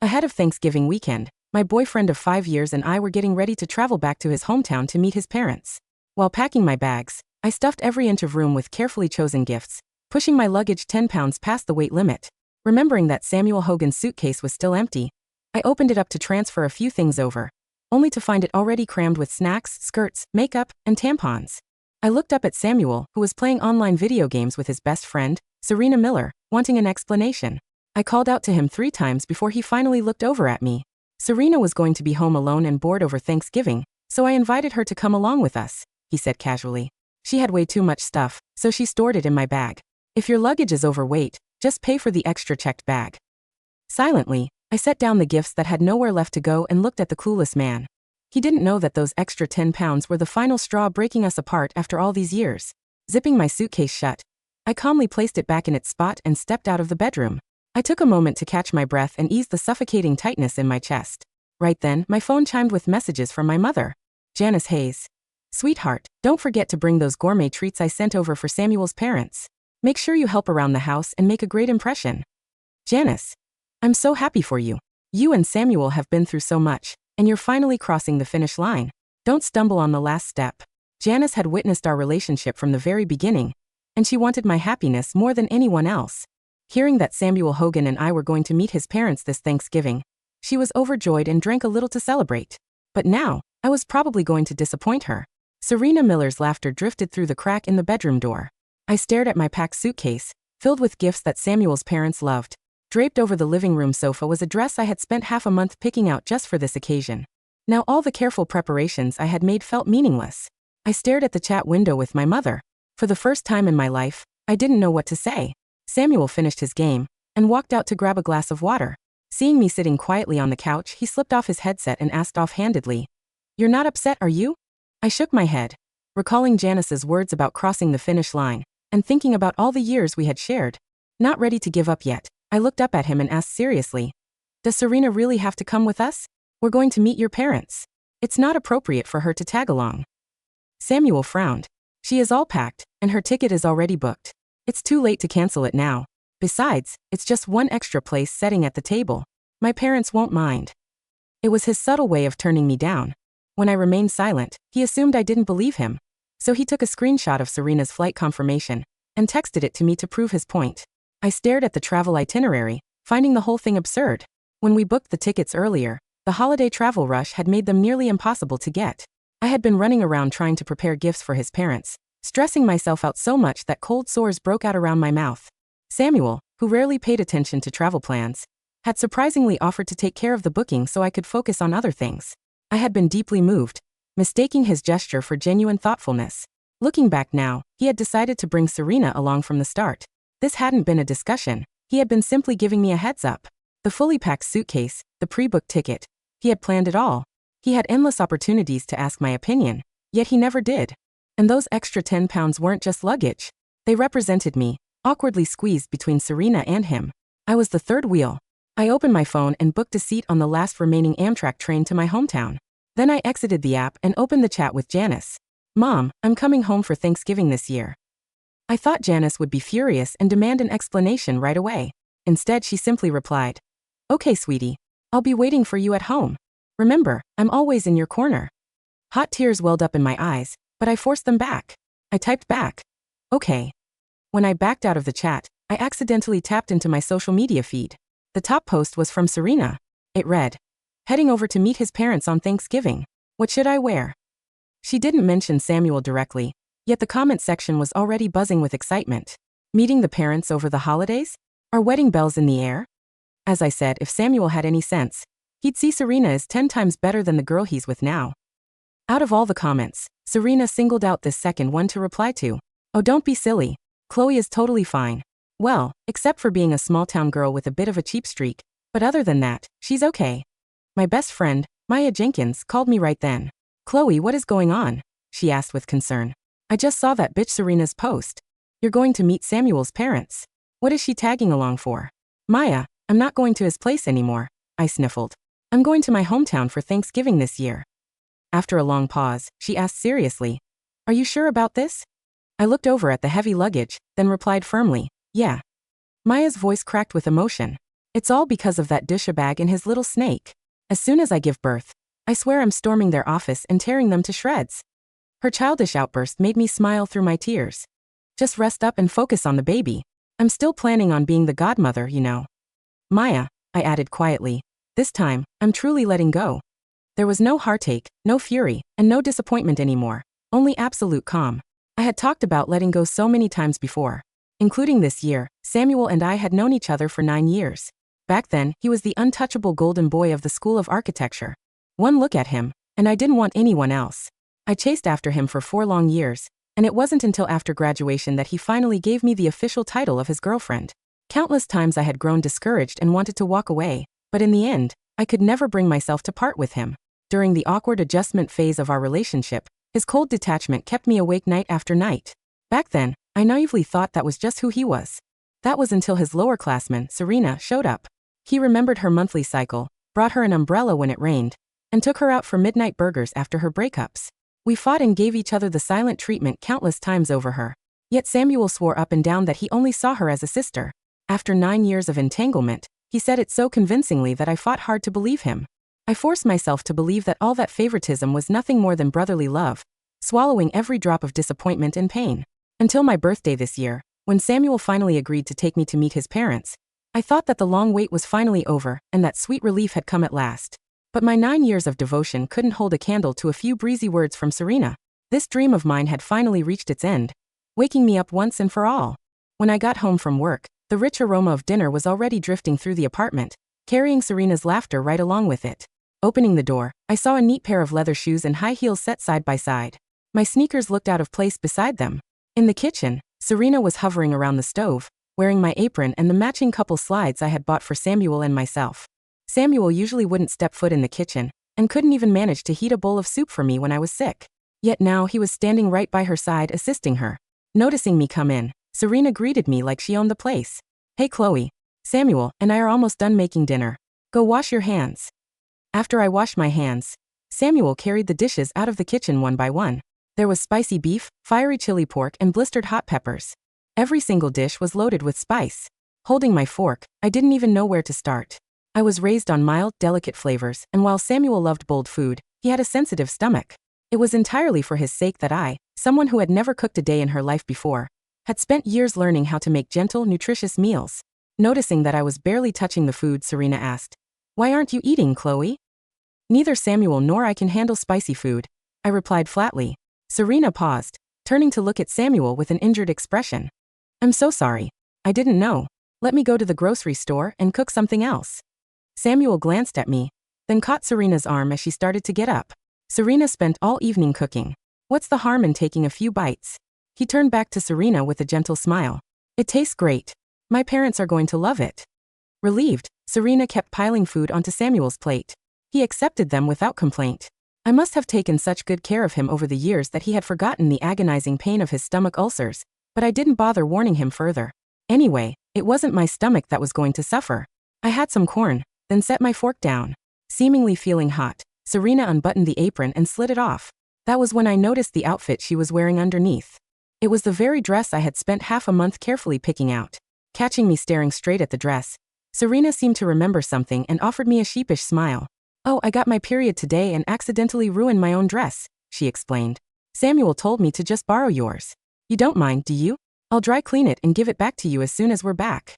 Ahead of Thanksgiving weekend, my boyfriend of 5 years and I were getting ready to travel back to his hometown to meet his parents. While packing my bags, I stuffed every inch of room with carefully chosen gifts, pushing my luggage 10 pounds past the weight limit. Remembering that Samuel Hogan's suitcase was still empty, I opened it up to transfer a few things over, only to find it already crammed with snacks, skirts, makeup, and tampons. I looked up at Samuel, who was playing online video games with his best friend, Serena Miller, wanting an explanation. I called out to him 3 times before he finally looked over at me. Serena was going to be home alone and bored over Thanksgiving, so I invited her to come along with us, he said casually. She had way too much stuff, so she stored it in my bag. If your luggage is overweight, just pay for the extra checked bag. Silently, I set down the gifts that had nowhere left to go and looked at the clueless man. He didn't know that those extra 10 pounds were the final straw breaking us apart after all these years. Zipping my suitcase shut, I calmly placed it back in its spot and stepped out of the bedroom. I took a moment to catch my breath and ease the suffocating tightness in my chest. Right then, my phone chimed with messages from my mother. Janice Hayes. Sweetheart, don't forget to bring those gourmet treats I sent over for Samuel's parents. Make sure you help around the house and make a great impression. Janice. I'm so happy for you. You and Samuel have been through so much, and you're finally crossing the finish line. Don't stumble on the last step. Janice had witnessed our relationship from the very beginning, and she wanted my happiness more than anyone else. Hearing that Samuel Hogan and I were going to meet his parents this Thanksgiving, she was overjoyed and drank a little to celebrate. But now, I was probably going to disappoint her. Serena Miller's laughter drifted through the crack in the bedroom door. I stared at my packed suitcase, filled with gifts that Samuel's parents loved. Draped over the living room sofa was a dress I had spent half a month picking out just for this occasion. Now all the careful preparations I had made felt meaningless. I stared at the chat window with my mother. For the first time in my life, I didn't know what to say. Samuel finished his game and walked out to grab a glass of water. Seeing me sitting quietly on the couch, he slipped off his headset and asked offhandedly, "You're not upset, are you?" I shook my head, recalling Janice's words about crossing the finish line, and thinking about all the years we had shared. Not ready to give up yet, I looked up at him and asked seriously, "Does Serena really have to come with us? We're going to meet your parents. It's not appropriate for her to tag along." Samuel frowned. "She is all packed, and her ticket is already booked. It's too late to cancel it now. Besides, it's just one extra place setting at the table. My parents won't mind." It was his subtle way of turning me down. When I remained silent, he assumed I didn't believe him. So he took a screenshot of Serena's flight confirmation and texted it to me to prove his point. I stared at the travel itinerary, finding the whole thing absurd. When we booked the tickets earlier, the holiday travel rush had made them nearly impossible to get. I had been running around trying to prepare gifts for his parents, stressing myself out so much that cold sores broke out around my mouth. Samuel, who rarely paid attention to travel plans, had surprisingly offered to take care of the booking so I could focus on other things. I had been deeply moved, mistaking his gesture for genuine thoughtfulness. Looking back now, he had decided to bring Serena along from the start. This hadn't been a discussion, he had been simply giving me a heads up. The fully packed suitcase, the pre-booked ticket, he had planned it all. He had endless opportunities to ask my opinion, yet he never did. And those extra 10 pounds weren't just luggage. They represented me, awkwardly squeezed between Serena and him. I was the third wheel. I opened my phone and booked a seat on the last remaining Amtrak train to my hometown. Then I exited the app and opened the chat with Janice. "Mom, I'm coming home for Thanksgiving this year." I thought Janice would be furious and demand an explanation right away. Instead, she simply replied, "Okay, sweetie. I'll be waiting for you at home. Remember, I'm always in your corner." Hot tears welled up in my eyes, but I forced them back. I typed back, "Okay." When I backed out of the chat, I accidentally tapped into my social media feed. The top post was from Serena. It read, "Heading over to meet his parents on Thanksgiving. What should I wear?" She didn't mention Samuel directly, yet the comment section was already buzzing with excitement. Meeting the parents over the holidays? Are wedding bells in the air? As I said, if Samuel had any sense, he'd see Serena as 10 times better than the girl he's with now. Out of all the comments, Serena singled out this second one to reply to. "Oh, don't be silly. Chloe is totally fine. Well, except for being a small-town girl with a bit of a cheap streak, but other than that, she's okay." My best friend, Maya Jenkins, called me right then. "Chloe, what is going on?" she asked with concern. "I just saw that bitch Serena's post. You're going to meet Samuel's parents. What is she tagging along for?" "Maya, I'm not going to his place anymore," I sniffled. "I'm going to my hometown for Thanksgiving this year." After a long pause, she asked seriously, "Are you sure about this?" I looked over at the heavy luggage, then replied firmly, "Yeah." Maya's voice cracked with emotion. It's all because of that douchebag and his little snake. As soon as I give birth, I swear I'm storming their office and tearing them to shreds. Her childish outburst made me smile through my tears. Just rest up and focus on the baby. I'm still planning on being the godmother, you know. Maya, I added quietly. This time, I'm truly letting go. There was no heartache, no fury, and no disappointment anymore. Only absolute calm. I had talked about letting go so many times before. Including this year, Samuel and I had known each other for 9 years. Back then, he was the untouchable golden boy of the School of Architecture. One look at him, and I didn't want anyone else. I chased after him for 4 long years, and it wasn't until after graduation that he finally gave me the official title of his girlfriend. Countless times I had grown discouraged and wanted to walk away, but in the end, I could never bring myself to part with him. During the awkward adjustment phase of our relationship, his cold detachment kept me awake night after night. Back then, I naively thought that was just who he was. That was until his lower-classman, Serena, showed up. He remembered her monthly cycle, brought her an umbrella when it rained, and took her out for midnight burgers after her breakups. We fought and gave each other the silent treatment countless times over her. Yet Samuel swore up and down that he only saw her as a sister. After 9 years of entanglement, he said it so convincingly that I fought hard to believe him. I forced myself to believe that all that favoritism was nothing more than brotherly love, swallowing every drop of disappointment and pain. Until my birthday this year, when Samuel finally agreed to take me to meet his parents, I thought that the long wait was finally over and that sweet relief had come at last. But my 9 years of devotion couldn't hold a candle to a few breezy words from Serena. This dream of mine had finally reached its end, waking me up once and for all. When I got home from work, the rich aroma of dinner was already drifting through the apartment, carrying Serena's laughter right along with it. Opening the door, I saw a neat pair of leather shoes and high heels set side by side. My sneakers looked out of place beside them. In the kitchen, Serena was hovering around the stove, wearing my apron and the matching couple slides I had bought for Samuel and myself. Samuel usually wouldn't step foot in the kitchen, and couldn't even manage to heat a bowl of soup for me when I was sick. Yet now he was standing right by her side assisting her. Noticing me come in, Serena greeted me like she owned the place. Hey Chloe, Samuel and I are almost done making dinner. Go wash your hands. After I washed my hands, Samuel carried the dishes out of the kitchen one by one. There was spicy beef, fiery chili pork and blistered hot peppers. Every single dish was loaded with spice. Holding my fork, I didn't even know where to start. I was raised on mild, delicate flavors, and while Samuel loved bold food, he had a sensitive stomach. It was entirely for his sake that I, someone who had never cooked a day in her life before, had spent years learning how to make gentle, nutritious meals. Noticing that I was barely touching the food, Serena asked, "Why aren't you eating, Chloe?" "Neither Samuel nor I can handle spicy food," I replied flatly. Serena paused, turning to look at Samuel with an injured expression. "I'm so sorry. I didn't know. Let me go to the grocery store and cook something else." Samuel glanced at me, then caught Serena's arm as she started to get up. Serena spent all evening cooking. What's the harm in taking a few bites? He turned back to Serena with a gentle smile. It tastes great. My parents are going to love it. Relieved, Serena kept piling food onto Samuel's plate. He accepted them without complaint. I must have taken such good care of him over the years that he had forgotten the agonizing pain of his stomach ulcers, but I didn't bother warning him further. Anyway, it wasn't my stomach that was going to suffer. I had some corn, then set my fork down. Seemingly feeling hot, Serena unbuttoned the apron and slid it off. That was when I noticed the outfit she was wearing underneath. It was the very dress I had spent half a month carefully picking out. Catching me staring straight at the dress, Serena seemed to remember something and offered me a sheepish smile. "Oh, I got my period today and accidentally ruined my own dress," she explained. "Samuel told me to just borrow yours. You don't mind, do you? I'll dry clean it and give it back to you as soon as we're back."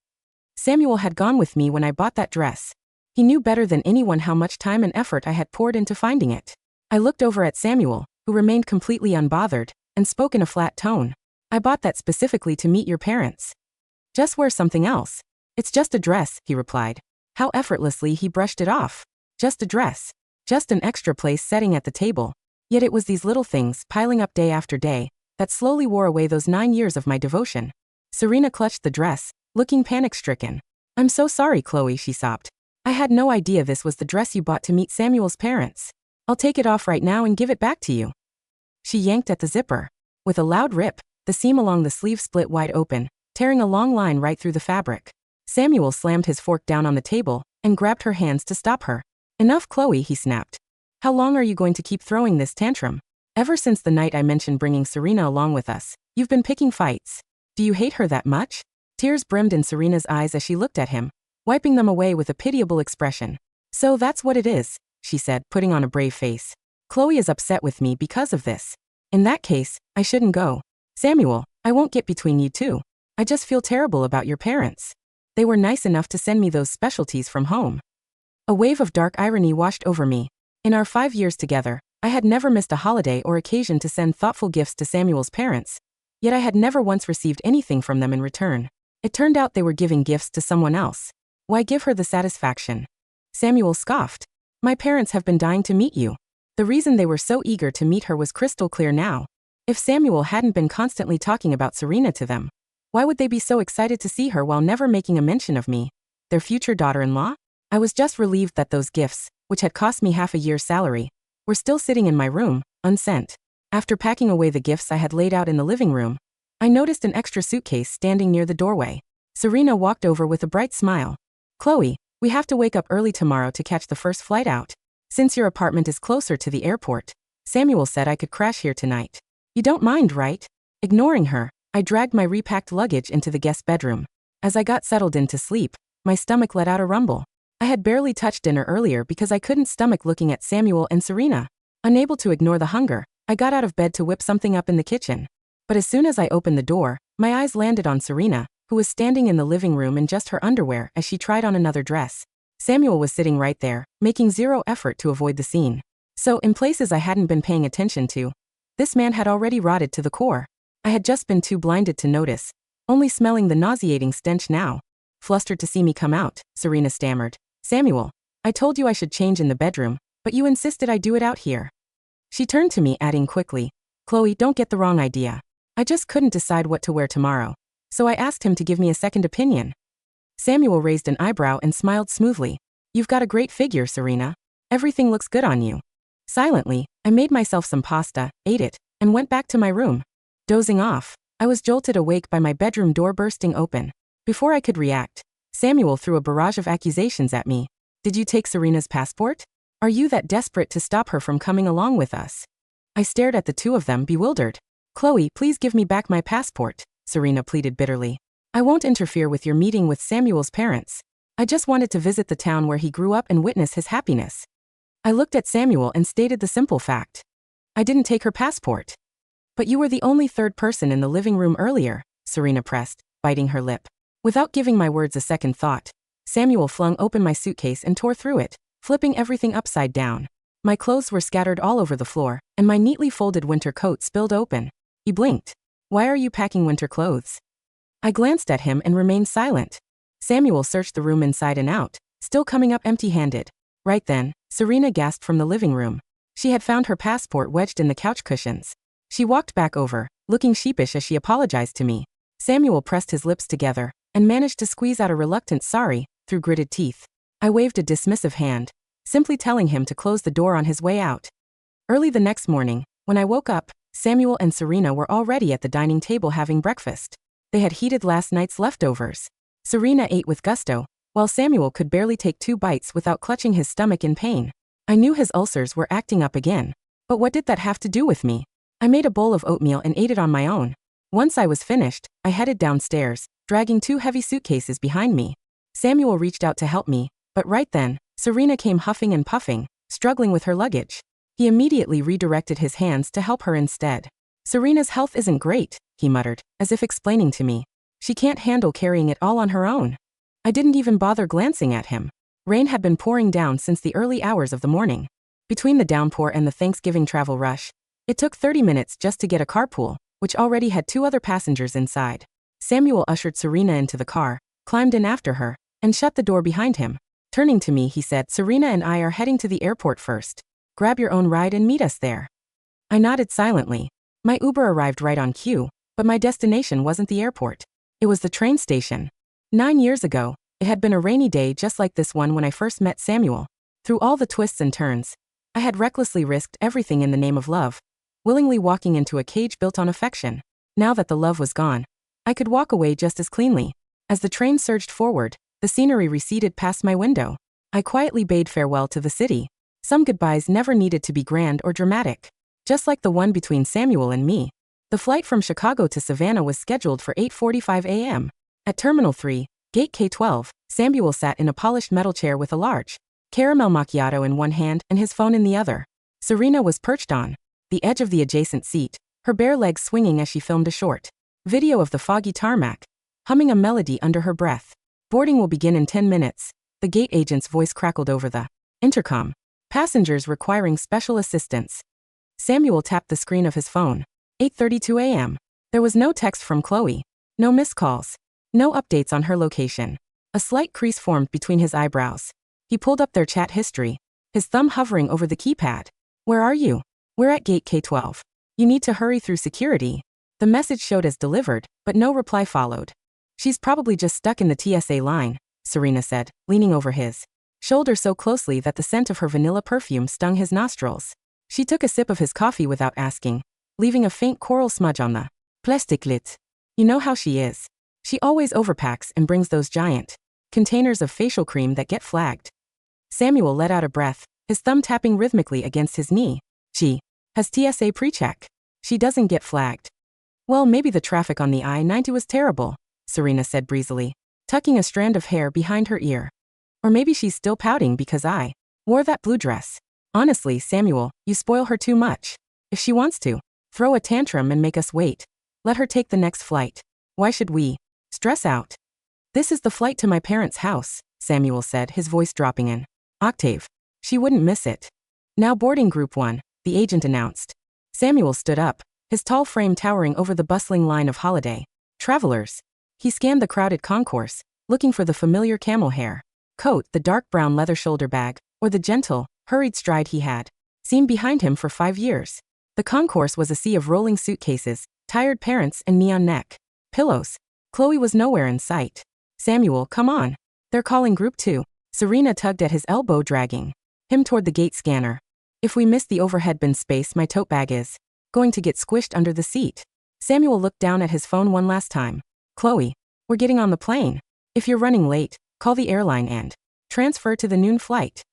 Samuel had gone with me when I bought that dress. He knew better than anyone how much time and effort I had poured into finding it. I looked over at Samuel, who remained completely unbothered, and spoke in a flat tone. "I bought that specifically to meet your parents. Just wear something else." "It's just a dress," he replied. How effortlessly he brushed it off. Just a dress. Just an extra place setting at the table. Yet it was these little things, piling up day after day, that slowly wore away those 9 years of my devotion. Serena clutched the dress, looking panic-stricken. "I'm so sorry, Chloe," she sobbed. "I had no idea this was the dress you bought to meet Samuel's parents. I'll take it off right now and give it back to you." She yanked at the zipper. With a loud rip, the seam along the sleeve split wide open, tearing a long line right through the fabric. Samuel slammed his fork down on the table and grabbed her hands to stop her. "Enough, Chloe," he snapped. "How long are you going to keep throwing this tantrum? Ever since the night I mentioned bringing Serena along with us, you've been picking fights. Do you hate her that much?" Tears brimmed in Serena's eyes as she looked at him. wiping them away with a pitiable expression. So that's what it is, she said, putting on a brave face. Chloe is upset with me because of this. In that case, I shouldn't go. Samuel, I won't get between you two. I just feel terrible about your parents. They were nice enough to send me those specialties from home. A wave of dark irony washed over me. In our 5 years together, I had never missed a holiday or occasion to send thoughtful gifts to Samuel's parents, yet I had never once received anything from them in return. It turned out they were giving gifts to someone else. Why give her the satisfaction? Samuel scoffed. My parents have been dying to meet you. The reason they were so eager to meet her was crystal clear now. If Samuel hadn't been constantly talking about Serena to them, why would they be so excited to see her while never making a mention of me, their future daughter-in-law? I was just relieved that those gifts, which had cost me half a year's salary, were still sitting in my room, unsent. After packing away the gifts I had laid out in the living room, I noticed an extra suitcase standing near the doorway. Serena walked over with a bright smile. Chloe, we have to wake up early tomorrow to catch the first flight out. Since your apartment is closer to the airport, Samuel said I could crash here tonight. You don't mind, right? Ignoring her, I dragged my repacked luggage into the guest bedroom. As I got settled in to sleep, my stomach let out a rumble. I had barely touched dinner earlier because I couldn't stomach looking at Samuel and Serena. Unable to ignore the hunger, I got out of bed to whip something up in the kitchen. But as soon as I opened the door, my eyes landed on Serena, who was standing in the living room in just her underwear as she tried on another dress. Samuel was sitting right there, making zero effort to avoid the scene. So, in places I hadn't been paying attention to, this man had already rotted to the core. I had just been too blinded to notice, only smelling the nauseating stench now. Flustered to see me come out, Serena stammered. Samuel, I told you I should change in the bedroom, but you insisted I do it out here. She turned to me, adding quickly, Chloe, don't get the wrong idea. I just couldn't decide what to wear tomorrow, so I asked him to give me a second opinion. Samuel raised an eyebrow and smiled smoothly. You've got a great figure, Serena. Everything looks good on you. Silently, I made myself some pasta, ate it, and went back to my room. Dozing off, I was jolted awake by my bedroom door bursting open. Before I could react, Samuel threw a barrage of accusations at me. Did you take Serena's passport? Are you that desperate to stop her from coming along with us? I stared at the two of them, bewildered. Chloe, please give me back my passport, Serena pleaded bitterly. I won't interfere with your meeting with Samuel's parents. I just wanted to visit the town where he grew up and witness his happiness. I looked at Samuel and stated the simple fact. I didn't take her passport. But you were the only third person in the living room earlier, Serena pressed, biting her lip. Without giving my words a second thought, Samuel flung open my suitcase and tore through it, flipping everything upside down. My clothes were scattered all over the floor, and my neatly folded winter coat spilled open. He blinked. Why are you packing winter clothes? I glanced at him and remained silent. Samuel searched the room inside and out, still coming up empty-handed. Right then, Serena gasped from the living room. She had found her passport wedged in the couch cushions. She walked back over, looking sheepish as she apologized to me. Samuel pressed his lips together and managed to squeeze out a reluctant sorry through gritted teeth. I waved a dismissive hand, simply telling him to close the door on his way out. Early the next morning, when I woke up, Samuel and Serena were already at the dining table having breakfast. They had heated last night's leftovers. Serena ate with gusto, while Samuel could barely take 2 bites without clutching his stomach in pain. I knew his ulcers were acting up again. But what did that have to do with me? I made a bowl of oatmeal and ate it on my own. Once I was finished, I headed downstairs, dragging 2 heavy suitcases behind me. Samuel reached out to help me, but right then, Serena came huffing and puffing, struggling with her luggage. He immediately redirected his hands to help her instead. Serena's health isn't great, he muttered, as if explaining to me. She can't handle carrying it all on her own. I didn't even bother glancing at him. Rain had been pouring down since the early hours of the morning. Between the downpour and the Thanksgiving travel rush, it took 30 minutes just to get a carpool, which already had 2 other passengers inside. Samuel ushered Serena into the car, climbed in after her, and shut the door behind him. Turning to me, he said, Serena and I are heading to the airport first. Grab your own ride and meet us there. I nodded silently. My Uber arrived right on cue, but my destination wasn't the airport. It was the train station. 9 years ago, it had been a rainy day just like this one when I first met Samuel. Through all the twists and turns, I had recklessly risked everything in the name of love, willingly walking into a cage built on affection. Now that the love was gone, I could walk away just as cleanly. As the train surged forward, the scenery receded past my window. I quietly bade farewell to the city. Some goodbyes never needed to be grand or dramatic. Just like the one between Samuel and me. The flight from Chicago to Savannah was scheduled for 8:45 a.m. At Terminal 3, Gate K12, Samuel sat in a polished metal chair with a large caramel macchiato in one hand and his phone in the other. Serena was perched on the edge of the adjacent seat, her bare legs swinging as she filmed a short video of the foggy tarmac, humming a melody under her breath. Boarding will begin in 10 minutes, the gate agent's voice crackled over the intercom. Passengers requiring special assistance. Samuel tapped the screen of his phone. 8:32 a.m. There was no text from Chloe. No missed calls. No updates on her location. A slight crease formed between his eyebrows. He pulled up their chat history, his thumb hovering over the keypad. Where are you? We're at gate K12. You need to hurry through security. The message showed as delivered, but no reply followed. She's probably just stuck in the TSA line, Serena said, leaning over his shoulder so closely that the scent of her vanilla perfume stung his nostrils. She took a sip of his coffee without asking, leaving a faint coral smudge on the plastic lid. You know how she is. She always overpacks and brings those giant containers of facial cream that get flagged. Samuel let out a breath, his thumb tapping rhythmically against his knee. She has TSA pre-check. She doesn't get flagged. Well, maybe the traffic on the I-90 was terrible, Serena said breezily, tucking a strand of hair behind her ear. Or maybe she's still pouting because I wore that blue dress. Honestly, Samuel, you spoil her too much. If she wants to throw a tantrum and make us wait, let her take the next flight. Why should we stress out? This is the flight to my parents' house, Samuel said, his voice dropping an octave. She wouldn't miss it. Now boarding group 1, the agent announced. Samuel stood up, his tall frame towering over the bustling line of holiday travelers. He scanned the crowded concourse, looking for the familiar camel hair coat, the dark brown leather shoulder bag, or the gentle, hurried stride he had seen behind him for 5 years. The concourse was a sea of rolling suitcases, tired parents, and neon neck pillows. Chloe was nowhere in sight. Samuel, come on. They're calling group 2. Serena tugged at his elbow, dragging him toward the gate scanner. If we miss the overhead bin space, my tote bag is going to get squished under the seat. Samuel looked down at his phone one last time. Chloe, we're getting on the plane. If you're running late, call the airline and transfer to the noon flight.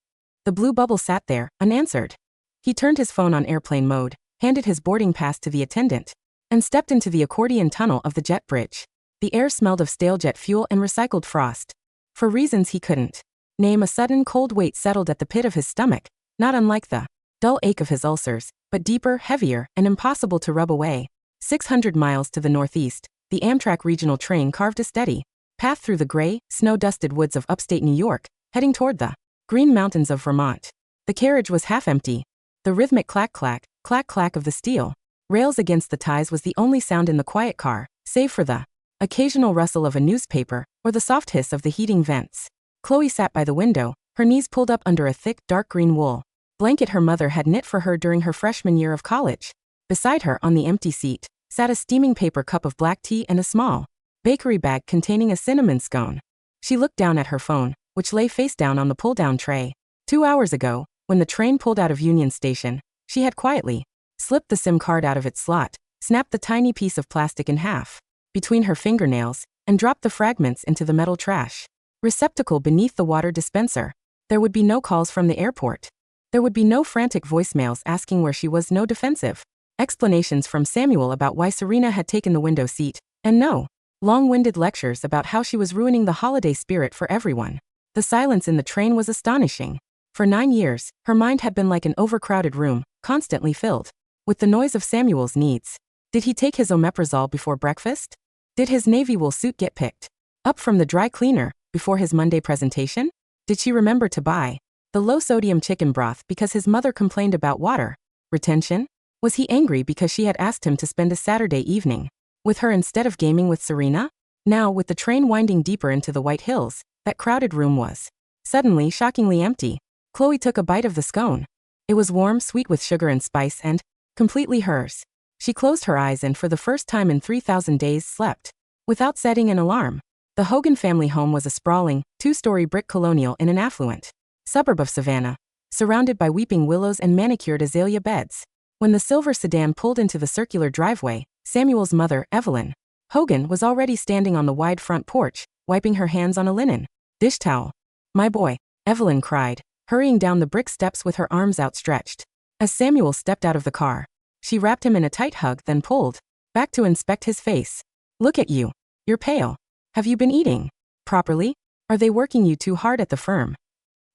The blue bubble sat there, unanswered. He turned his phone on airplane mode, handed his boarding pass to the attendant, and stepped into the accordion tunnel of the jet bridge. The air smelled of stale jet fuel and recycled frost. For reasons he couldn't name, a sudden cold weight settled at the pit of his stomach, not unlike the dull ache of his ulcers, but deeper, heavier, and impossible to rub away. 600 miles to the northeast, the Amtrak regional train carved a steady path through the gray, snow-dusted woods of upstate New York, heading toward the green mountains of Vermont. The carriage was half empty. The rhythmic clack-clack, clack-clack of the steel rails against the ties was the only sound in the quiet car, save for the occasional rustle of a newspaper or the soft hiss of the heating vents. Chloe sat by the window, her knees pulled up under a thick, dark green wool blanket her mother had knit for her during her freshman year of college. Beside her, on the empty seat, sat a steaming paper cup of black tea and a small bakery bag containing a cinnamon scone. She looked down at her phone, which lay face down on the pull-down tray. 2 hours ago, when the train pulled out of Union Station, she had quietly slipped the SIM card out of its slot, snapped the tiny piece of plastic in half between her fingernails, and dropped the fragments into the metal trash receptacle beneath the water dispenser. There would be no calls from the airport. There would be no frantic voicemails asking where she was, no defensive explanations from Samuel about why Serena had taken the window seat, and no long-winded lectures about how she was ruining the holiday spirit for everyone. The silence in the train was astonishing. For 9 years, her mind had been like an overcrowded room, constantly filled with the noise of Samuel's needs. Did he take his omeprazole before breakfast? Did his navy wool suit get picked up from the dry cleaner before his Monday presentation? Did she remember to buy the low-sodium chicken broth because his mother complained about water retention? Was he angry because she had asked him to spend a Saturday evening with her instead of gaming with Serena? Now, with the train winding deeper into the White Hills, that crowded room was suddenly shockingly empty. Chloe took a bite of the scone. It was warm, sweet with sugar and spice, and completely hers. She closed her eyes and for the first time in 3,000 days slept without setting an alarm. The Hogan family home was a sprawling, 2-story brick colonial in an affluent suburb of Savannah, surrounded by weeping willows and manicured azalea beds. When the silver sedan pulled into the circular driveway, Samuel's mother, Evelyn Hogan, was already standing on the wide front porch, wiping her hands on a linen dish towel. "My boy," Evelyn cried, hurrying down the brick steps with her arms outstretched. As Samuel stepped out of the car, she wrapped him in a tight hug, then pulled back to inspect his face. "Look at you. You're pale. Have you been eating?" Properly? Are they working you too hard at the firm?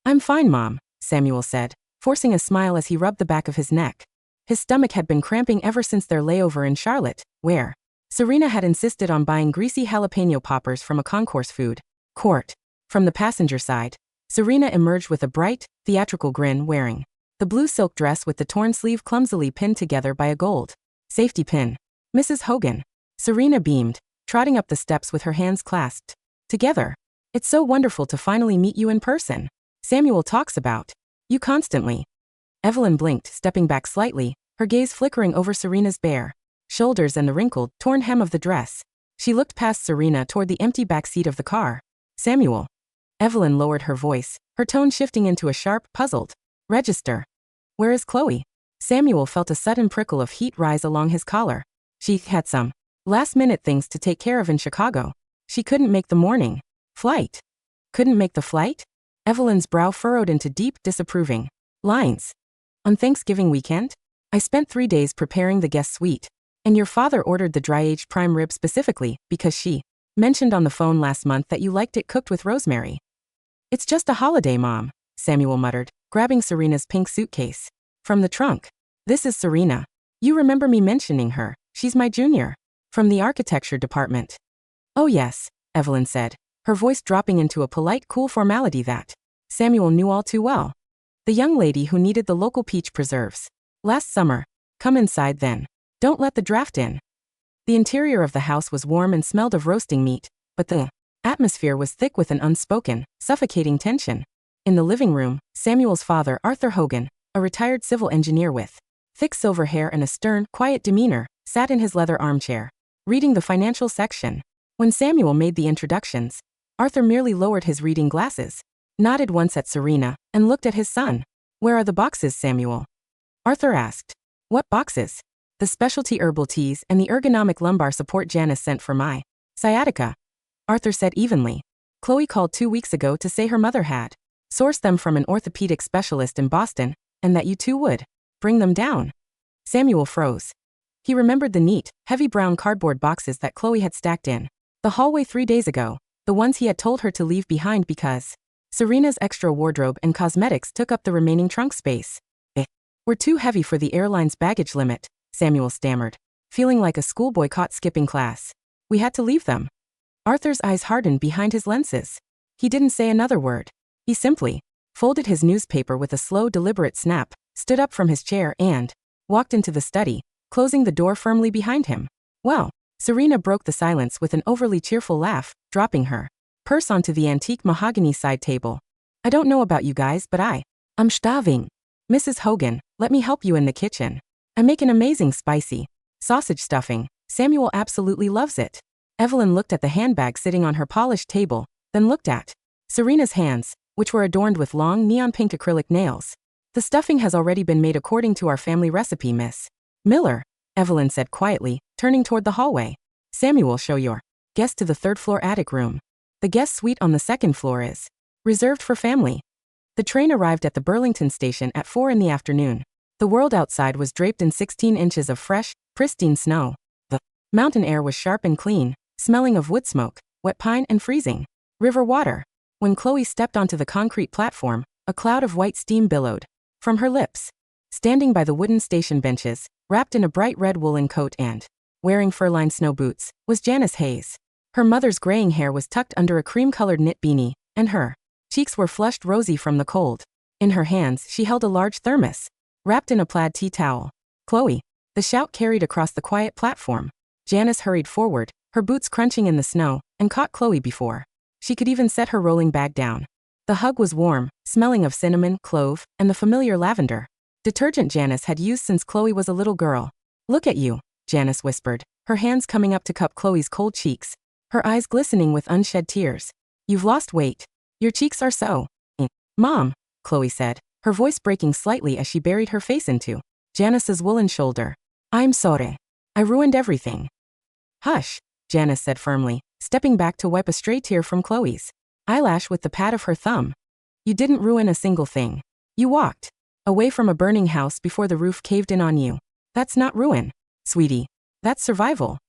I'm fine, Mom, Samuel said, forcing a smile as he rubbed the back of his neck. His stomach had been cramping ever since their layover in Charlotte, where Serena had insisted on buying greasy jalapeno poppers from a concourse food court. From the passenger side, Serena emerged with a bright, theatrical grin, wearing the blue silk dress with the torn sleeve clumsily pinned together by a gold safety pin. Mrs. Hogan. Serena beamed, trotting up the steps with her hands clasped together. It's so wonderful to finally meet you in person. Samuel talks about you constantly. Evelyn blinked, stepping back slightly, her gaze flickering over Serena's bare shoulders and the wrinkled, torn hem of the dress. She looked past Serena toward the empty back seat of the car. Samuel. Evelyn lowered her voice, her tone shifting into a sharp, puzzled register. Where is Chloe? Samuel felt a sudden prickle of heat rise along his collar. She had some last-minute things to take care of in Chicago. She couldn't make the morning flight. Couldn't make the flight? Evelyn's brow furrowed into deep, disapproving lines. On Thanksgiving weekend? I spent 3 days preparing the guest suite. And your father ordered the dry-aged prime rib specifically because she mentioned on the phone last month that you liked it cooked with rosemary. It's just a holiday, Mom, Samuel muttered, grabbing Serena's pink suitcase from the trunk. This is Serena. You remember me mentioning her. She's my junior. From the architecture department. Oh yes, Evelyn said, her voice dropping into a polite, cool formality that Samuel knew all too well. The young lady who needed the local peach preserves last summer. Come inside then. Don't let the draft in. The interior of the house was warm and smelled of roasting meat, but the atmosphere was thick with an unspoken, suffocating tension. In the living room, Samuel's father, Arthur Hogan, a retired civil engineer with thick silver hair and a stern, quiet demeanor, sat in his leather armchair, reading the financial section. When Samuel made the introductions, Arthur merely lowered his reading glasses, nodded once at Serena, and looked at his son. Where are the boxes, Samuel? Arthur asked. What boxes? The specialty herbal teas and the ergonomic lumbar support Janice sent for my sciatica, Arthur said evenly. Chloe called 2 weeks ago to say her mother had sourced them from an orthopedic specialist in Boston, and that you two would bring them down. Samuel froze. He remembered the neat, heavy brown cardboard boxes that Chloe had stacked in the hallway 3 days ago, the ones he had told her to leave behind because Serena's extra wardrobe and cosmetics took up the remaining trunk space. They were too heavy for the airline's baggage limit, Samuel stammered, feeling like a schoolboy caught skipping class. We had to leave them. Arthur's eyes hardened behind his lenses. He didn't say another word. He simply folded his newspaper with a slow, deliberate snap, stood up from his chair and walked into the study, closing the door firmly behind him. Well, Serena broke the silence with an overly cheerful laugh, dropping her purse onto the antique mahogany side table. I don't know about you guys, but I'm starving. Mrs. Hogan, let me help you in the kitchen. I make an amazing spicy sausage stuffing. Samuel absolutely loves it. Evelyn looked at the handbag sitting on her polished table, then looked at Serena's hands, which were adorned with long neon pink acrylic nails. The stuffing has already been made according to our family recipe, Miss Miller, Evelyn said quietly, turning toward the hallway. Samuel, show your guest to the third-floor attic room. The guest suite on the second floor is reserved for family. The train arrived at the Burlington station at 4 in the afternoon. The world outside was draped in 16 inches of fresh, pristine snow. The mountain air was sharp and clean, smelling of wood smoke, wet pine and freezing river water. When Chloe stepped onto the concrete platform, a cloud of white steam billowed from her lips. Standing by the wooden station benches, wrapped in a bright red woolen coat and wearing fur-lined snow boots, was Janice Hayes. Her mother's graying hair was tucked under a cream-colored knit beanie, and her cheeks were flushed rosy from the cold. In her hands, she held a large thermos, wrapped in a plaid tea towel. Chloe. The shout carried across the quiet platform. Janice hurried forward, her boots crunching in the snow, and caught Chloe before she could even set her rolling bag down. The hug was warm, smelling of cinnamon, clove, and the familiar lavender detergent Janice had used since Chloe was a little girl. Look at you, Janice whispered, her hands coming up to cup Chloe's cold cheeks, her eyes glistening with unshed tears. You've lost weight. Your cheeks are so. Mom, Chloe said, her voice breaking slightly as she buried her face into Janice's woolen shoulder. I'm sorry. I ruined everything. Hush, Janice said firmly, stepping back to wipe a stray tear from Chloe's eyelash with the pad of her thumb. You didn't ruin a single thing. You walked away from a burning house before the roof caved in on you. That's not ruin, sweetie. That's survival.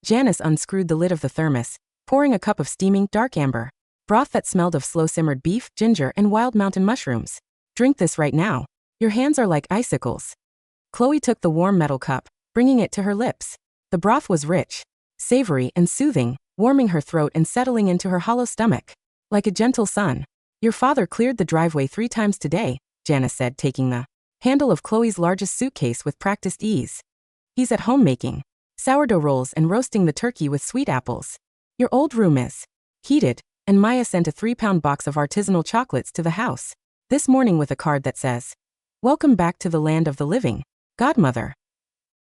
Janice unscrewed the lid of the thermos, pouring a cup of steaming, dark amber Broth that smelled of slow-simmered beef, ginger, and wild mountain mushrooms. Drink this right now. Your hands are like icicles. Chloe took the warm metal cup, bringing it to her lips. The broth was rich, savory, and soothing, warming her throat and settling into her hollow stomach. Like a gentle sun. Your father cleared the driveway 3 times today, Janice said, taking the handle of Chloe's largest suitcase with practiced ease. He's at home making sourdough rolls and roasting the turkey with sweet apples. Your old room is heated, and Maya sent a 3-pound box of artisanal chocolates to the house this morning with a card that says, "Welcome back to the land of the living, Godmother."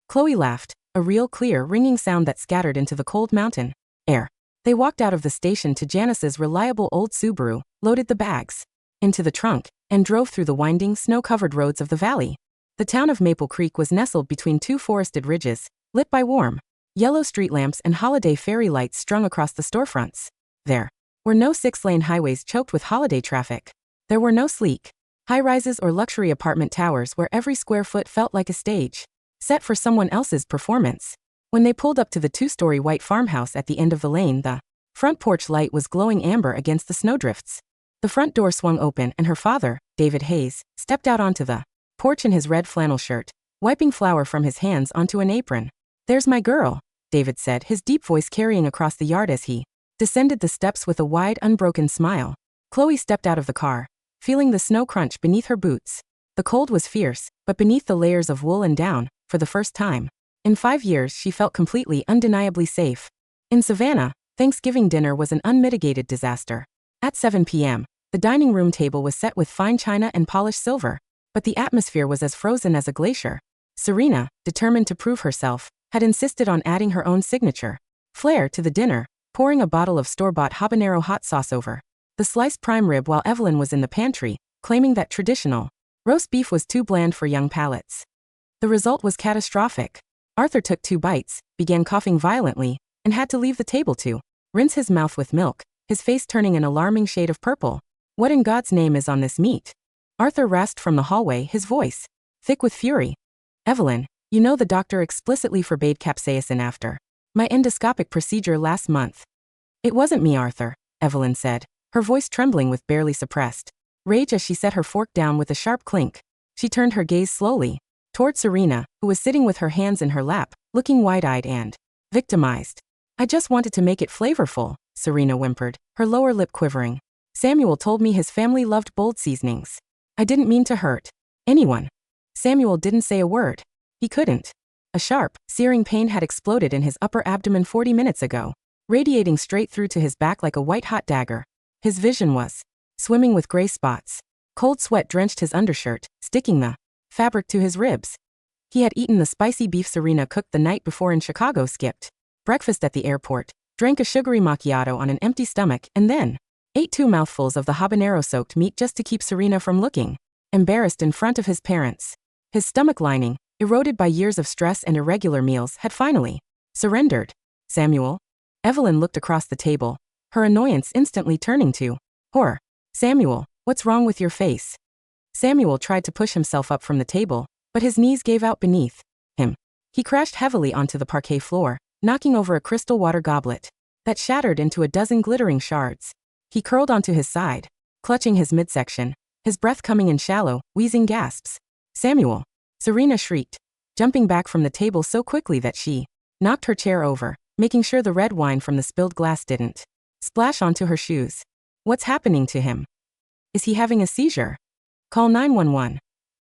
Chloe laughed, a real clear, ringing sound that scattered into the cold mountain air. They walked out of the station to Janice's reliable old Subaru, loaded the bags into the trunk, and drove through the winding, snow-covered roads of the valley. The town of Maple Creek was nestled between 2 forested ridges, lit by warm, yellow street lamps and holiday fairy lights strung across the storefronts. There were no 6-lane highways choked with holiday traffic. There were no sleek high-rises or luxury apartment towers where every square foot felt like a stage set for someone else's performance. When they pulled up to the 2-story white farmhouse at the end of the lane, the front porch light was glowing amber against the snowdrifts. The front door swung open and her father, David Hayes, stepped out onto the porch in his red flannel shirt, wiping flour from his hands onto an apron. "There's my girl," David said, his deep voice carrying across the yard as he descended the steps with a wide, unbroken smile. Chloe stepped out of the car, feeling the snow crunch beneath her boots. The cold was fierce, but beneath the layers of wool and down, for the first time in 5 years, she felt completely, undeniably safe. In Savannah, Thanksgiving dinner was an unmitigated disaster. At 7 p.m., the dining room table was set with fine china and polished silver, but the atmosphere was as frozen as a glacier. Serena, determined to prove herself, had insisted on adding her own signature flair to the dinner, pouring a bottle of store-bought habanero hot sauce over the sliced prime rib while Evelyn was in the pantry, claiming that traditional roast beef was too bland for young palates. The result was catastrophic. Arthur took 2 bites, began coughing violently, and had to leave the table to rinse his mouth with milk, his face turning an alarming shade of purple. "What in God's name is on this meat?" Arthur rasped from the hallway, his voice thick with fury. "Evelyn, you know the doctor explicitly forbade capsaicin after my endoscopic procedure last month." "It wasn't me, Arthur," Evelyn said, her voice trembling with barely suppressed rage as she set her fork down with a sharp clink. She turned her gaze slowly toward Serena, who was sitting with her hands in her lap, looking wide-eyed and victimized. "I just wanted to make it flavorful," Serena whimpered, her lower lip quivering. "Samuel told me his family loved bold seasonings. I didn't mean to hurt anyone." Samuel didn't say a word. He couldn't. A sharp, searing pain had exploded in his upper abdomen 40 minutes ago, radiating straight through to his back like a white-hot dagger. His vision was swimming with gray spots. Cold sweat drenched his undershirt, sticking the fabric to his ribs. He had eaten the spicy beef Serena cooked the night before in Chicago, skipped breakfast at the airport, drank a sugary macchiato on an empty stomach, and then ate 2 mouthfuls of the habanero-soaked meat just to keep Serena from looking embarrassed in front of his parents. His stomach lining, eroded by years of stress and irregular meals, had finally surrendered. "Samuel?" Evelyn looked across the table, her annoyance instantly turning to horror. "Samuel, what's wrong with your face?" Samuel tried to push himself up from the table, but his knees gave out beneath him. He crashed heavily onto the parquet floor, knocking over a crystal water goblet that shattered into a dozen glittering shards. He curled onto his side, clutching his midsection, his breath coming in shallow, wheezing gasps. "Samuel!" Serena shrieked, jumping back from the table so quickly that she knocked her chair over, making sure the red wine from the spilled glass didn't splash onto her shoes. "What's happening to him? Is he having a seizure? Call 911.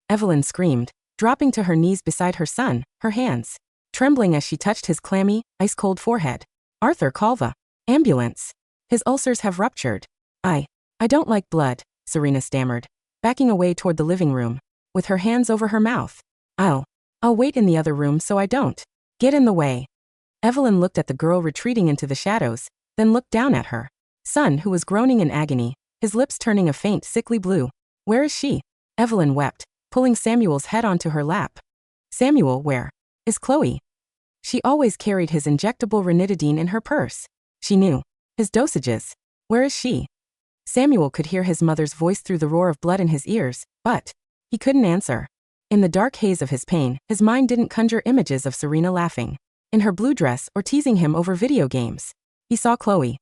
Evelyn screamed, dropping to her knees beside her son, her hands trembling as she touched his clammy, ice-cold forehead. "Arthur, call the ambulance. His ulcers have ruptured." I don't like blood," Serena stammered, backing away toward the living room, with her hands over her mouth. I'll wait in the other room so I don't get in the way." Evelyn looked at the girl retreating into the shadows, then looked down at her son, who was groaning in agony, his lips turning a faint, sickly blue. "Where is she?" Evelyn wept, pulling Samuel's head onto her lap. "Samuel, where is Chloe?" She always carried his injectable ranitidine in her purse. She knew his dosages. "Where is she?" Samuel could hear his mother's voice through the roar of blood in his ears, but he couldn't answer. In the dark haze of his pain, his mind didn't conjure images of Serena laughing in her blue dress or teasing him over video games. He saw Chloe.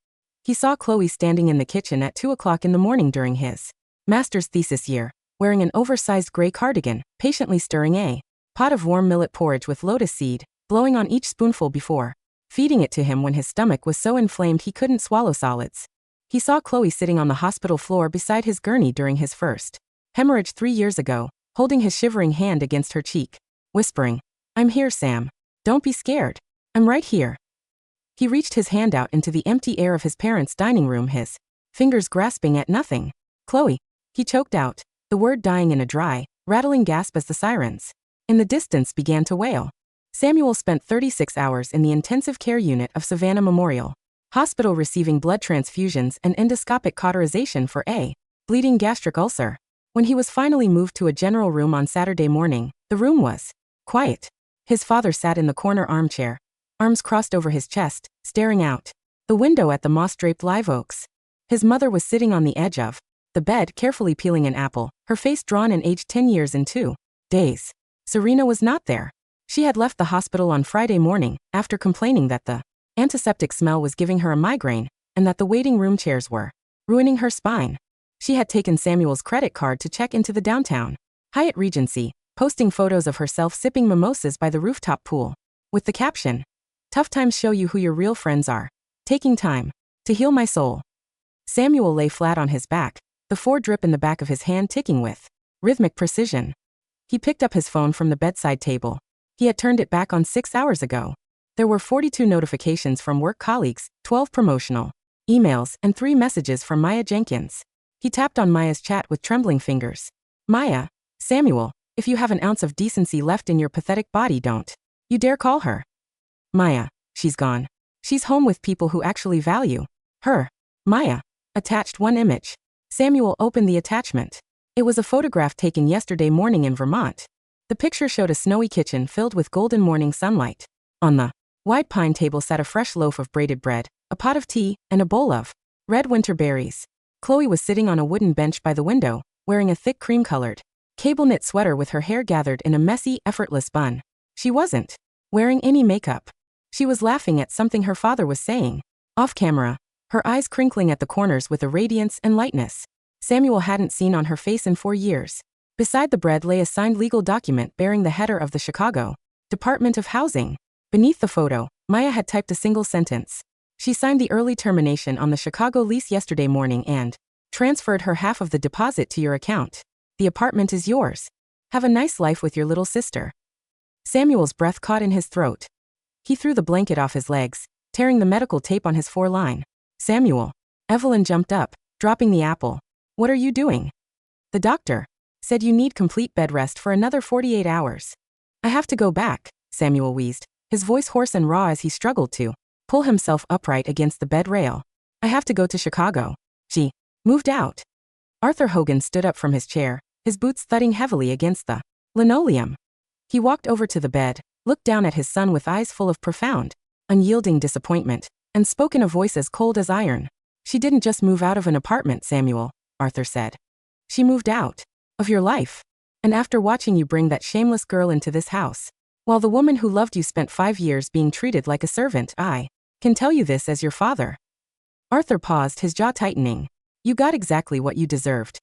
He saw Chloe standing in the kitchen at 2 o'clock in the morning during his master's thesis year, wearing an oversized gray cardigan, patiently stirring a pot of warm millet porridge with lotus seed, blowing on each spoonful before feeding it to him when his stomach was so inflamed he couldn't swallow solids. He saw Chloe sitting on the hospital floor beside his gurney during his first hemorrhage 3 years ago, holding his shivering hand against her cheek, whispering, "I'm here, Sam. Don't be scared. I'm right here." He reached his hand out into the empty air of his parents' dining room, his fingers grasping at nothing. "Chloe," he choked out, the word dying in a dry, rattling gasp as the sirens in the distance began to wail. Samuel spent 36 hours in the intensive care unit of Savannah Memorial Hospital receiving blood transfusions and endoscopic cauterization for a bleeding gastric ulcer. When he was finally moved to a general room on Saturday morning, the room was quiet. His father sat in the corner armchair, arms crossed over his chest, staring out the window at the moss-draped live oaks. His mother was sitting on the edge of the bed, carefully peeling an apple, her face drawn and aged 10 years in 2 days. Serena was not there. She had left the hospital on Friday morning, after complaining that the antiseptic smell was giving her a migraine, and that the waiting room chairs were ruining her spine. She had taken Samuel's credit card to check into the downtown Hyatt Regency, posting photos of herself sipping mimosas by the rooftop pool, with the caption, "Tough times show you who your real friends are. Taking time to heal my soul." Samuel lay flat on his back, the 4 drip in the back of his hand ticking with rhythmic precision. He picked up his phone from the bedside table. He had turned it back on 6 hours ago. There were 42 notifications from work colleagues, 12 promotional emails, and 3 messages from Maya Jenkins. He tapped on Maya's chat with trembling fingers. "Maya, Samuel, if you have an ounce of decency left in your pathetic body, don't you dare call her." "Maya, she's gone. She's home with people who actually value her." Maya attached 1 image. Samuel opened the attachment. It was a photograph taken yesterday morning in Vermont. The picture showed a snowy kitchen filled with golden morning sunlight. On the wide pine table sat a fresh loaf of braided bread, a pot of tea, and a bowl of red winter berries. Chloe was sitting on a wooden bench by the window, wearing a thick cream-colored cable knit sweater with her hair gathered in a messy, effortless bun. She wasn't wearing any makeup. She was laughing at something her father was saying off camera, her eyes crinkling at the corners with a radiance and lightness Samuel hadn't seen on her face in 4 years. Beside the bread lay a signed legal document bearing the header of the Chicago Department of Housing. Beneath the photo, Maya had typed a single sentence. She signed the early termination on the Chicago lease yesterday morning and transferred her half of the deposit to your account. The apartment is yours. Have a nice life with your little sister. Samuel's breath caught in his throat. He threw the blanket off his legs, tearing the medical tape on his 4-line. "Samuel." Evelyn jumped up, dropping the apple. "What are you doing?" "The doctor said you need complete bed rest for another 48 hours. I have to go back," Samuel wheezed, his voice hoarse and raw as he struggled to pull himself upright against the bed rail. "I have to go to Chicago." She moved out. Arthur Hogan stood up from his chair, his boots thudding heavily against the linoleum. He walked over to the bed, looked down at his son with eyes full of profound, unyielding disappointment, and spoke in a voice as cold as iron. "She didn't just move out of an apartment, Samuel," Arthur said. "She moved out of your life. And after watching you bring that shameless girl into this house, while the woman who loved you spent 5 years being treated like a servant, I can tell you this as your father." Arthur paused, his jaw tightening. "You got exactly what you deserved."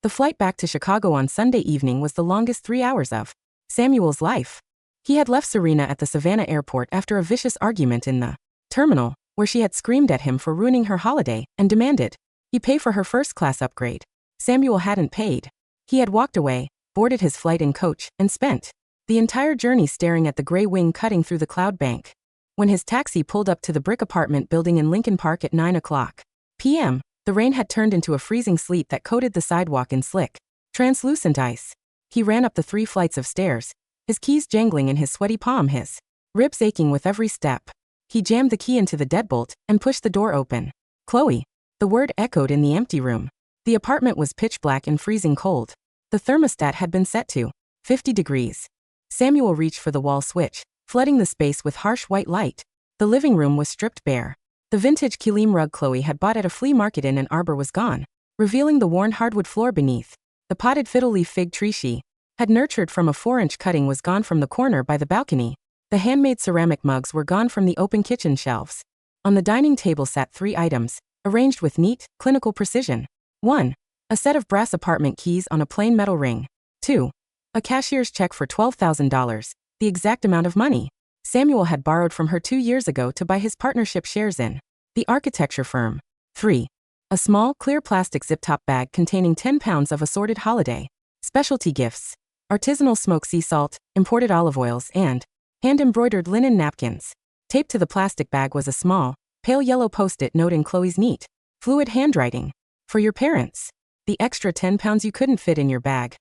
The flight back to Chicago on Sunday evening was the longest 3 hours of Samuel's life. He had left Serena at the Savannah airport after a vicious argument in the terminal, where she had screamed at him for ruining her holiday and demanded he pay for her first-class upgrade. Samuel hadn't paid. He had walked away, boarded his flight in coach, and spent the entire journey staring at the gray wing cutting through the cloud bank. When his taxi pulled up to the brick apartment building in Lincoln Park at 9 o'clock p.m., the rain had turned into a freezing sleet that coated the sidewalk in slick, translucent ice. He ran up the 3 flights of stairs, his keys jangling in his sweaty palm, his ribs aching with every step. He jammed the key into the deadbolt and pushed the door open. "Chloe." The word echoed in the empty room. The apartment was pitch black and freezing cold. The thermostat had been set to 50 degrees. Samuel reached for the wall switch, flooding the space with harsh white light. The living room was stripped bare. The vintage kilim rug Chloe had bought at a flea market in Ann Arbor was gone, revealing the worn hardwood floor beneath. The potted fiddle-leaf fig tree she had nurtured from a 4-inch cutting was gone from the corner by the balcony. The handmade ceramic mugs were gone from the open kitchen shelves. On the dining table sat 3 items, arranged with neat, clinical precision. 1. A set of brass apartment keys on a plain metal ring. 2. A cashier's check for $12,000, the exact amount of money Samuel had borrowed from her 2 years ago to buy his partnership shares in the architecture firm. 3. A small, clear plastic zip-top bag containing 10 pounds of assorted holiday specialty gifts, artisanal smoked sea salt, imported olive oils, and hand-embroidered linen napkins. Taped to the plastic bag was a small, pale yellow post-it note in Chloe's neat, fluid handwriting. For your parents. The extra 10 pounds you couldn't fit in your bag.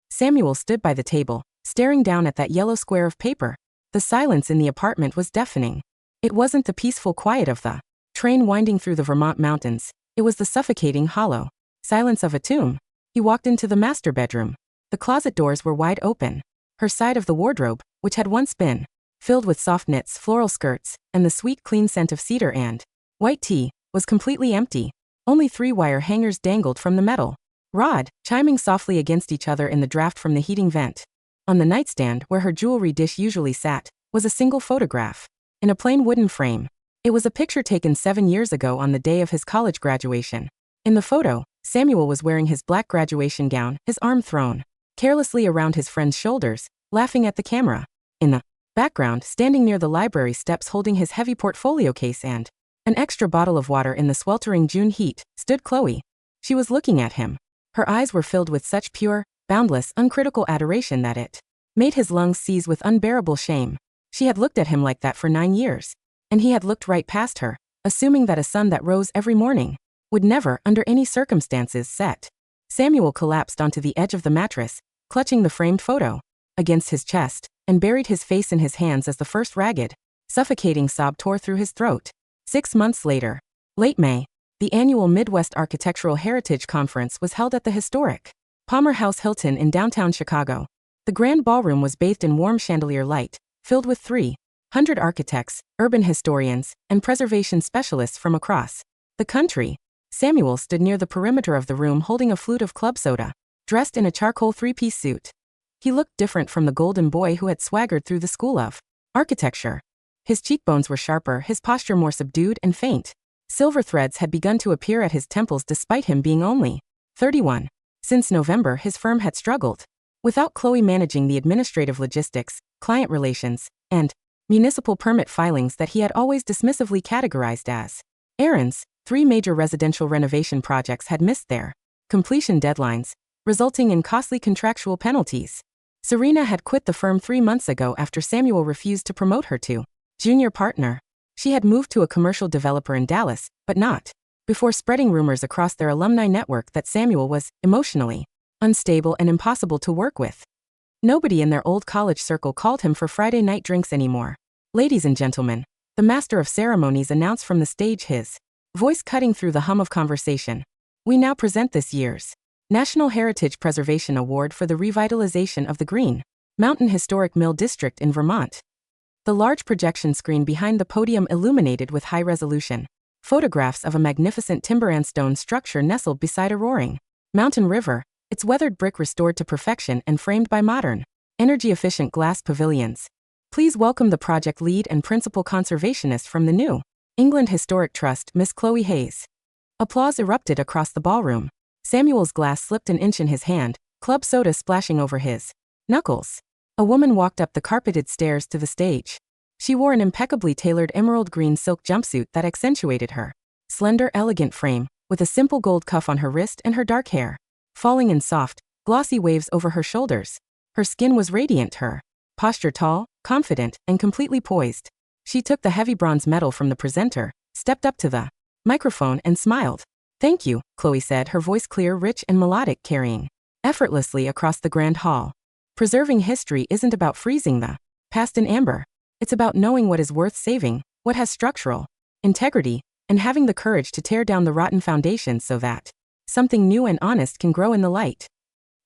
Samuel stood by the table, staring down at that yellow square of paper. The silence in the apartment was deafening. It wasn't the peaceful quiet of the train winding through the Vermont mountains. It was the suffocating, hollow silence of a tomb. He walked into the master bedroom. The closet doors were wide open. Her side of the wardrobe, which had once been filled with soft knits, floral skirts, and the sweet, clean scent of cedar and white tea, was completely empty. Only 3 wire hangers dangled from the metal rod, chiming softly against each other in the draft from the heating vent. On the nightstand, where her jewelry dish usually sat, was a single photograph. In a plain wooden frame. It was a picture taken 7 years ago on the day of his college graduation. In the photo, Samuel was wearing his black graduation gown, his arm thrown carelessly around his friend's shoulders, laughing at the camera. In the background, standing near the library steps holding his heavy portfolio case and an extra bottle of water in the sweltering June heat, stood Chloe. She was looking at him. Her eyes were filled with such pure, boundless, uncritical adoration that it made his lungs seize with unbearable shame. She had looked at him like that for 9 years. And he had looked right past her, assuming that a sun that rose every morning would never, under any circumstances, set. Samuel collapsed onto the edge of the mattress, clutching the framed photo against his chest, and buried his face in his hands as the first ragged, suffocating sob tore through his throat. 6 months later, late May, the annual Midwest Architectural Heritage Conference was held at the historic Palmer House Hilton in downtown Chicago. The grand ballroom was bathed in warm chandelier light, filled with 300 architects, urban historians, and preservation specialists from across the country. Samuel stood near the perimeter of the room holding a flute of club soda, dressed in a charcoal 3-piece suit. He looked different from the golden boy who had swaggered through the school of architecture. His cheekbones were sharper, his posture more subdued and faint. Silver threads had begun to appear at his temples despite him being only 31. Since November, his firm had struggled without Chloe managing the administrative logistics, client relations, and municipal permit filings that he had always dismissively categorized as errands. 3 major residential renovation projects had missed their completion deadlines, resulting in costly contractual penalties. Serena had quit the firm 3 months ago after Samuel refused to promote her to junior partner. She had moved to a commercial developer in Dallas, but not before spreading rumors across their alumni network that Samuel was emotionally unstable and impossible to work with. Nobody in their old college circle called him for Friday night drinks anymore. Ladies and gentlemen, the master of ceremonies announced from the stage, his voice cutting through the hum of conversation. We now present this year's National Heritage Preservation Award for the revitalization of the Green Mountain Historic Mill District in Vermont. The large projection screen behind the podium illuminated with high-resolution photographs of a magnificent timber and stone structure nestled beside a roaring mountain river, its weathered brick restored to perfection and framed by modern, energy-efficient glass pavilions. Please welcome the project lead and principal conservationist from the New England Historic Trust, Miss Chloe Hayes. Applause erupted across the ballroom. Samuel's glass slipped an inch in his hand, club soda splashing over his knuckles. A woman walked up the carpeted stairs to the stage. She wore an impeccably tailored emerald green silk jumpsuit that accentuated her slender, elegant frame, with a simple gold cuff on her wrist and her dark hair falling in soft, glossy waves over her shoulders. Her skin was radiant, her posture tall, confident, and completely poised. She took the heavy bronze medal from the presenter, stepped up to the microphone and smiled. Thank you, Chloe said, her voice clear, rich, and melodic, carrying effortlessly across the grand hall. Preserving history isn't about freezing the past in amber. It's about knowing what is worth saving, what has structural integrity, and having the courage to tear down the rotten foundations so that something new and honest can grow in the light.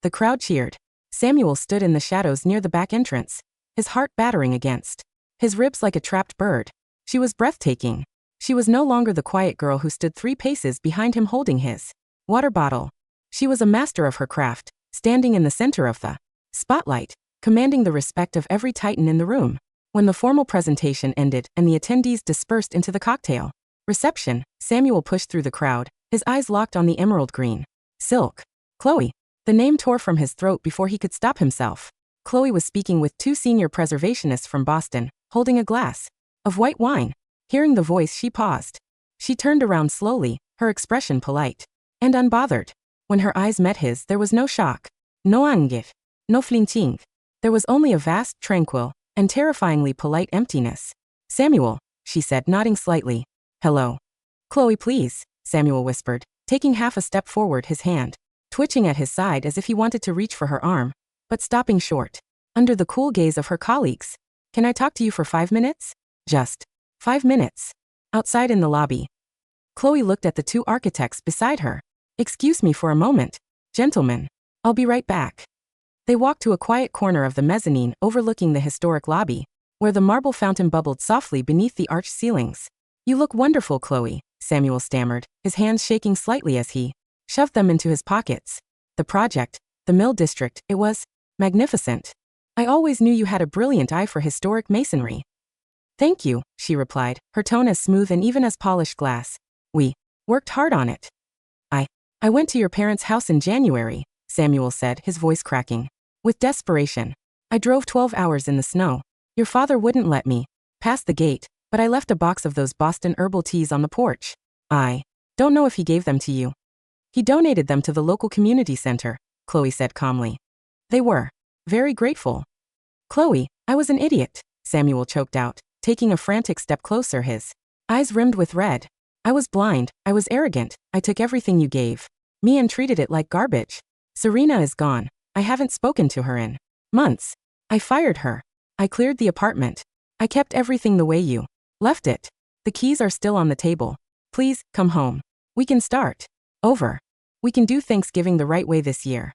The crowd cheered. Samuel stood in the shadows near the back entrance, his heart battering against his ribs like a trapped bird. She was breathtaking. She was no longer the quiet girl who stood 3 paces behind him holding his water bottle. She was a master of her craft, standing in the center of the spotlight, commanding the respect of every titan in the room. When the formal presentation ended and the attendees dispersed into the cocktail Reception. Samuel pushed through the crowd, his eyes locked on the emerald green silk. Chloe. The name tore from his throat before he could stop himself. Chloe was speaking with two senior preservationists from Boston, holding a glass of white wine. Hearing the voice, she paused. She turned around slowly, her expression polite and unbothered. When her eyes met his, there was no shock, no anger, no flinching. There was only a vast, tranquil, and terrifyingly polite emptiness. Samuel, she said, nodding slightly. Hello. Chloe, please, Samuel whispered, taking half a step forward, his hand twitching at his side as if he wanted to reach for her arm, but stopping short. Under the cool gaze of her colleagues. Can I talk to you for 5 minutes? Just 5 minutes. Outside in the lobby. Chloe looked at the two architects beside her. Excuse me for a moment. Gentlemen. I'll be right back. They walked to a quiet corner of the mezzanine overlooking the historic lobby, where the marble fountain bubbled softly beneath the arched ceilings. You look wonderful, Chloe, Samuel stammered, his hands shaking slightly as he shoved them into his pockets. The project, the Mill District, it was magnificent. I always knew you had a brilliant eye for historic masonry. Thank you, she replied, her tone as smooth and even as polished glass. We worked hard on it. I went to your parents' house in January, Samuel said, his voice cracking with desperation. I drove 12 hours in the snow. Your father wouldn't let me pass the gate, but I left a box of those Boston herbal teas on the porch. I don't know if he gave them to you. He donated them to the local community center, Chloe said calmly. They were very grateful. Chloe, I was an idiot, Samuel choked out, taking a frantic step closer, his eyes rimmed with red. I was blind, I was arrogant, I took everything you gave me and treated it like garbage. Serena is gone. I haven't spoken to her in months. I fired her. I cleared the apartment. I kept everything the way you left it. The keys are still on the table. Please, come home. We can start over. We can do Thanksgiving the right way this year.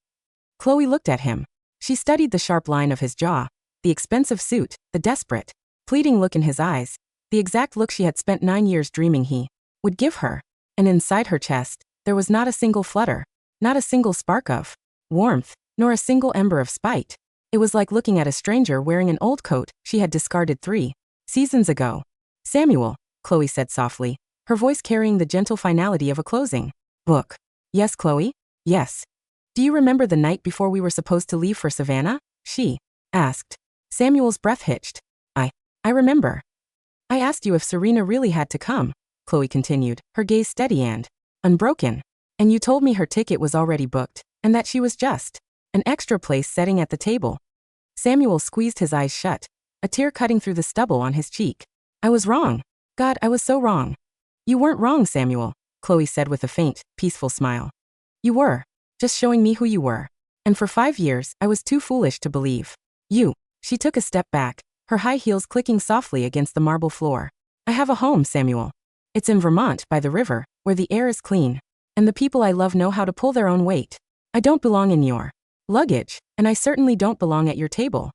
Chloe looked at him. She studied the sharp line of his jaw, the expensive suit, the desperate, pleading look in his eyes, the exact look she had spent 9 years dreaming he would give her. And inside her chest, there was not a single flutter, not a single spark of warmth, nor a single ember of spite. It was like looking at a stranger wearing an old coat she had discarded 3 seasons ago. Samuel, Chloe said softly, her voice carrying the gentle finality of a closing book. Yes, Chloe? Yes. Do you remember the night before we were supposed to leave for Savannah? She asked. Samuel's breath hitched. I remember. I asked you if Serena really had to come, Chloe continued, her gaze steady and unbroken. And you told me her ticket was already booked, and that she was just an extra place sitting at the table. Samuel squeezed his eyes shut, a tear cutting through the stubble on his cheek. I was wrong. God, I was so wrong. You weren't wrong, Samuel, Chloe said with a faint, peaceful smile. You were just showing me who you were. And for 5 years, I was too foolish to believe you. She took a step back, her high heels clicking softly against the marble floor. I have a home, Samuel. It's in Vermont, by the river, where the air is clean. And the people I love know how to pull their own weight. I don't belong in your luggage, and I certainly don't belong at your table.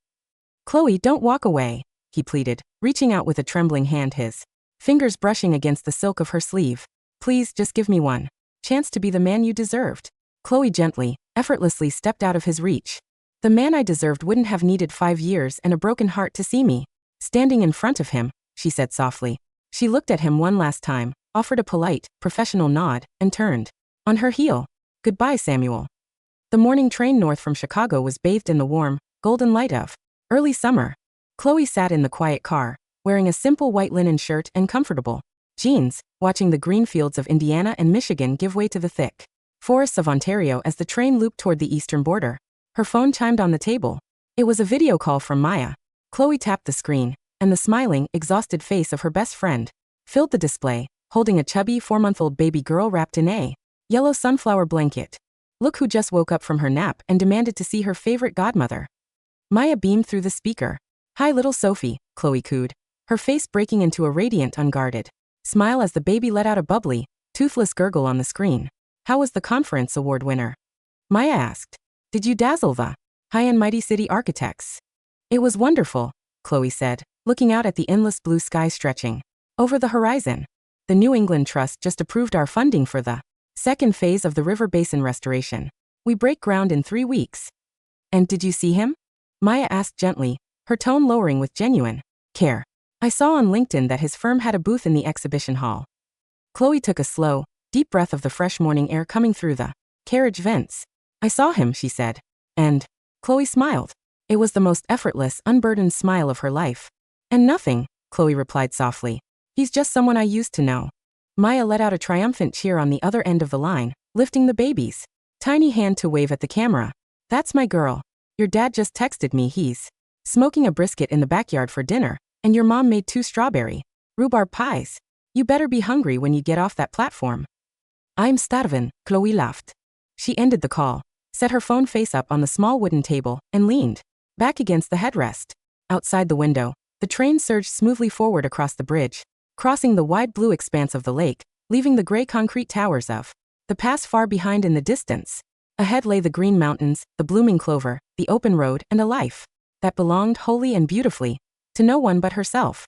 Chloe, don't walk away, he pleaded, reaching out with a trembling hand, his fingers brushing against the silk of her sleeve. Please, just give me one chance to be the man you deserved. Chloe gently, effortlessly stepped out of his reach. The man I deserved wouldn't have needed 5 years and a broken heart to see me standing in front of him, she said softly. She looked at him one last time, offered a polite, professional nod, and turned on her heel. Goodbye, Samuel. The morning train north from Chicago was bathed in the warm, golden light of early summer. Chloe sat in the quiet car, wearing a simple white linen shirt and comfortable jeans, watching the green fields of Indiana and Michigan give way to the thick forests of Ontario as the train looped toward the eastern border. Her phone chimed on the table. It was a video call from Maya. Chloe tapped the screen, and the smiling, exhausted face of her best friend filled the display, holding a chubby 4-month-old baby girl wrapped in a yellow sunflower blanket. Look who just woke up from her nap and demanded to see her favorite godmother. Maya beamed through the speaker. Hi, little Sophie, Chloe cooed, her face breaking into a radiant, unguarded smile as the baby let out a bubbly, toothless gurgle on the screen. How was the conference award winner? Maya asked. Did you dazzle the high and mighty city architects? It was wonderful, Chloe said, looking out at the endless blue sky stretching over the horizon. The New England Trust just approved our funding for the second phase of the river basin restoration. We break ground in 3 weeks. And did you see him? Maya asked gently, her tone lowering with genuine care. I saw on LinkedIn that his firm had a booth in the exhibition hall. Chloe took a slow, deep breath of the fresh morning air coming through the carriage vents. I saw him, she said. And Chloe smiled. It was the most effortless, unburdened smile of her life. And nothing, Chloe replied softly. He's just someone I used to know. Maya let out a triumphant cheer on the other end of the line, lifting the baby's tiny hand to wave at the camera. That's my girl. Your dad just texted me he's smoking a brisket in the backyard for dinner, and your mom made 2 strawberry rhubarb pies. You better be hungry when you get off that platform. I'm starving, Chloe laughed. She ended the call, set her phone face up on the small wooden table, and leaned back against the headrest. Outside the window, the train surged smoothly forward across the bridge, crossing the wide blue expanse of the lake, leaving the gray concrete towers of the pass far behind in the distance. Ahead lay the green mountains, the blooming clover, the open road, and a life that belonged wholly and beautifully to no one but herself.